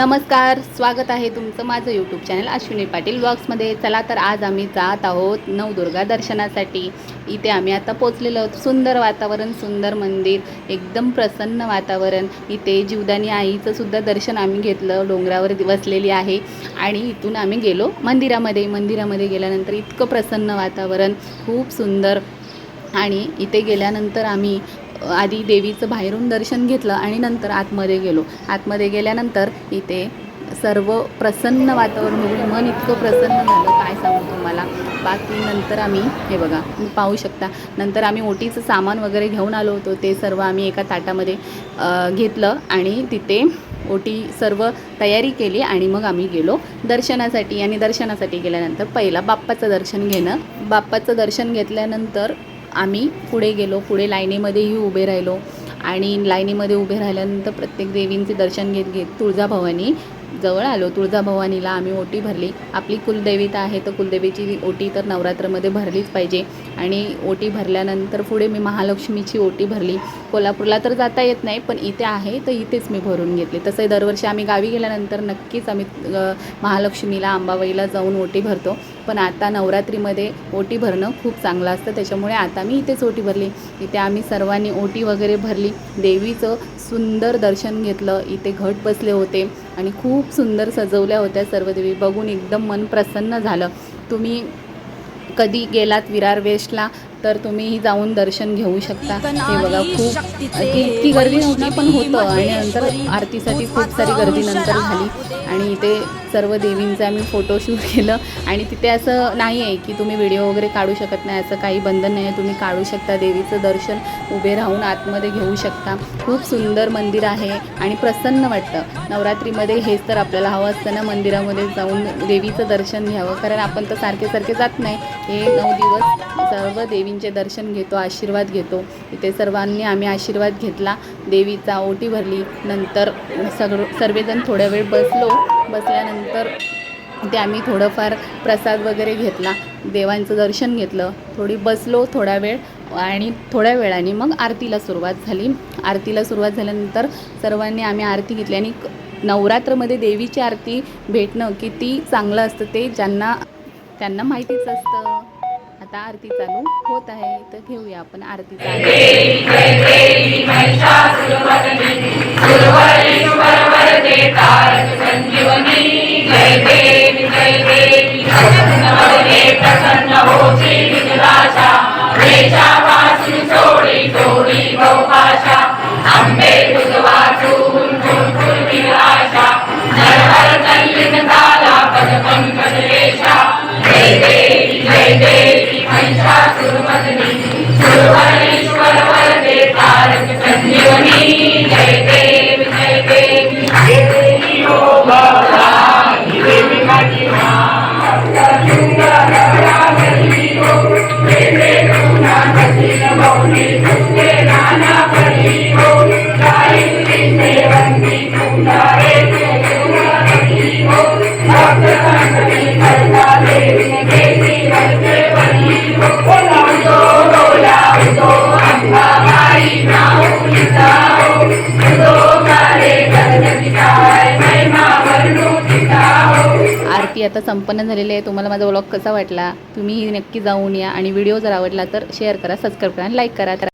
नमस्कार, स्वागत आहे तुमचं माझं यूट्यूब चॅनल अश्विनी पाटील व्लॉग्समध्ये। चला तर आज आम्ही जात आहोत नवदुर्गा दर्शनासाठी। इथे आम्ही आता पोचलेलो आहोत। सुंदर वातावरण, सुंदर मंदिर, एकदम प्रसन्न वातावरण। इथे जीवदानी आईचं सुद्धा दर्शन आम्ही घेतलं। डोंगरावर बसलेली आहे आणि इथून आम्ही गेलो मंदिरामध्ये गेल्यानंतर इतकं प्रसन्न वातावरण, खूप सुंदर। आणि इथे गेल्यानंतर आम्ही आधी देवीचं बाहेरून दर्शन घेतलं आणि नंतर आतमध्ये गेलो। आतमध्ये गेल्यानंतर इथे सर्व प्रसन्न वातावरण बघून मन इतकं प्रसन्न झालं, काय सांगू तुम्हाला। बाकी नंतर आम्ही हे बघा, तुम्ही पाहू शकता, नंतर आम्ही ओटीचं सामान वगैरे घेऊन आलो होतो। ते सर्व आम्ही एका ताटामध्ये घेतलं आणि तिथे ओटी सर्व तयारी केली आणि मग आम्ही गेलो दर्शनासाठी। आणि दर्शनासाठी गेल्यानंतर पहिला बाप्पाचं दर्शन घेतल्यानंतर आम्ही पुढे गेलो। पुढे लाईनीमध्येही उभे राहिलो आणि लाईनीमध्ये उभे राहिल्यानंतर प्रत्येक देवींचे दर्शन घेत तुळजाभवानी जवळ आलो। तुळजाभवानीला आम्ही ओटी भरली। आपली कुलदेवता आहे तर कुलदेवीची ओटी तर नवरात्रामध्ये भरलीच पाहिजे। आणि ओटी भरल्यानंतर पुढे मी महालक्ष्मीची ओटी भरली। कोल्हापूरला तर जाता येत नाही, पण इथे आहे तर इथेच मी भरून घेतली। तसंही दरवर्षी आम्ही गावी गेल्यानंतर नक्कीच आम्ही महालक्ष्मीला, अंबाबाईला जाऊन ओटी भरतो, पण आता नवरात्रीमध्ये ओटी भरणं खूप चांगलं असतं, त्याच्यामुळे आता मी इथेच ओटी भरली। इथे आम्ही सर्वांनी ओटी वगैरे भरली, देवीचं सुंदर दर्शन घेतलं। इथे घट बसले होते आणि खूप सुंदर सजवल्या होत्या सर्व देवी, बघून एकदम मन प्रसन्न झालं। तुम्ही कधी गेलात विरार वेस्टला तर तुम्हीही जाऊन दर्शन घेऊ शकता। हे बघा, खूप इतकी गर्दी नव्हती पण होतं। आणि नंतर आरतीसाठी खूप सारी गर्दी नंतर झाली आणि इथे सर्व देवींचं आम्ही फोटोशूट केलं। आणि तिथे असं नाही आहे की तुम्ही व्हिडिओ वगैरे काढू शकत नाही, असं काही बंधन नाही आहे, तुम्ही काढू शकता। देवीचं दर्शन उभे राहून आतमध्ये घेऊ शकता। खूप सुंदर मंदिर आहे आणि प्रसन्न वाटतं। नवरात्रीमध्ये हेच तर आपल्याला हवं असतं ना, मंदिरामध्ये जाऊन देवीचं दर्शन घ्यावं, कारण आपण तर सारखे जात नाही। हे 9 दिवस सर्व देवींचे दर्शन घेतो, आशीर्वाद घेतो। इथे सर्वांनी आम्ही आशीर्वाद घेतला, देवीचा ओटी भरली। नंतर सर्वजण थोड्या वेळ बसल्यानंतर ते आम्ही थोडंफार प्रसाद वगैरे घेतला, देवांचं दर्शन घेतलं, थोडी बसलो थोडा वेळ आणि थोड्या वेळाने मग आरतीला सुरुवात झाली। आरतीला सुरुवात झाल्यानंतर सर्वांनी आम्ही आरती घेतली। आणि नवरात्रमध्ये देवीची आरती भेटणं किती चांगलं असतं ते त्यांना माहितीच असतं। आता आरती चालू होत आहे तर घेऊया आपण आरतीचा आरती आता संपन्न झालेली आहे। तुम्हाला माझा व्लॉग कसा वाटला, तुम्ही नक्की जाऊन या आणि व्हिडिओ जर आवडला तर शेअर करा, सबस्क्राईब करा आणि लाईक करा।